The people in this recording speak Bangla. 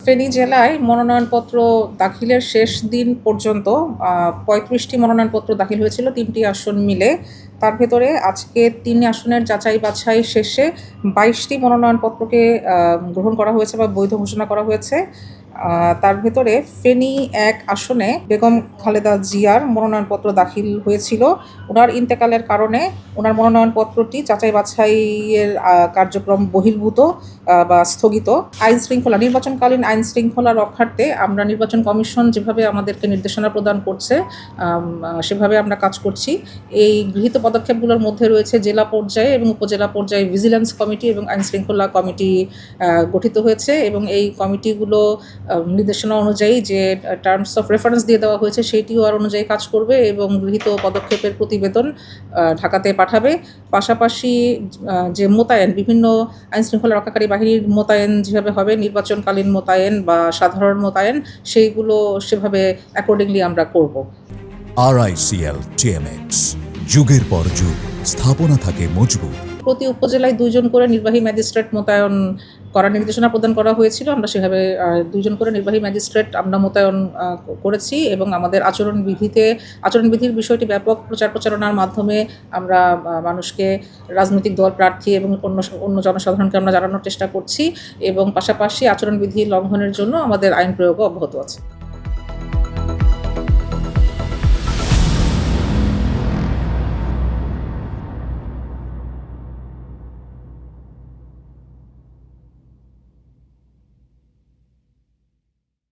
ফেনী জেলায় মনোনয়নপত্র দাখিলের শেষ দিন পর্যন্ত ৩৫টি মনোনয়নপত্র দাখিল হয়েছিল ৩টি আসন মিলে। তার ভেতরে আজকে ৩ আসনের যাচাই বাছাই শেষে ২২টি মনোনয়নপত্রকে গ্রহণ করা হয়েছে বা বৈধ ঘোষণা করা হয়েছে। তার ভেতরে ফেনী ১ আসনে বেগম খালেদা জিয়ার মনোনয়নপত্র দাখিল হয়েছিল। ওনার ইন্তেকালের কারণে ওনার মনোনয়নপত্রটি যাচাই বাছাইয়ের কার্যক্রম বহির্ভূত বা স্থগিত। নির্বাচনকালীন আইন শৃঙ্খলা রক্ষার্থে আমরা নির্বাচন কমিশন যেভাবে আমাদেরকে নির্দেশনা প্রদান করছে সেভাবে আমরা কাজ করছি। এই গৃহীত পদক্ষেপগুলোর মধ্যে রয়েছে জেলা পর্যায়ে এবং উপজেলা পর্যায়ে ভিজিলেন্স কমিটি এবং আইন শৃঙ্খলা কমিটি গঠিত হয়েছে এবং এই কমিটিগুলো নির্দেশনা অনুযায়ী যে টার্মস অফ রেফারেন্স দিয়ে দেওয়া হয়েছে সেইটিও আর অনুযায়ী কাজ করবে এবং গৃহীত পদক্ষেপের প্রতিবেদন ঢাকাতে পাঠাবে। পাশাপাশি যে মোতায়েন বিভিন্ন আইন শৃঙ্খলা রক্ষাকারী বাহিনীর মোতায়েন যেভাবে হবে নির্বাচনকালীন মোতায়েন বা সাধারণ মোতায়েন সেইগুলো সেভাবে অ্যাকর্ডিংলি আমরা করব। RICL TMX যুগের পর যুগ স্থাপনা থাকে মজবুত। প্রতি উপজেলায় ২ জন করে নির্বাহী ম্যাজিস্ট্রেট মোতায়েন করার নির্দেশনা প্রদান করা হয়েছিল। আমরা সেভাবে ২ জন করে নির্বাহী ম্যাজিস্ট্রেট আমরা মোতায়েন করেছি এবং আমাদের আচরণবিধির বিষয়টি ব্যাপক প্রচারণার মাধ্যমে আমরা মানুষকে, রাজনৈতিক দল, প্রার্থী এবং অন্য জনসাধারণকে আমরা জানানোর চেষ্টা করছি এবং পাশাপাশি আচরণবিধি লঙ্ঘনের জন্য আমাদের আইন প্রয়োগও অব্যাহত আছে।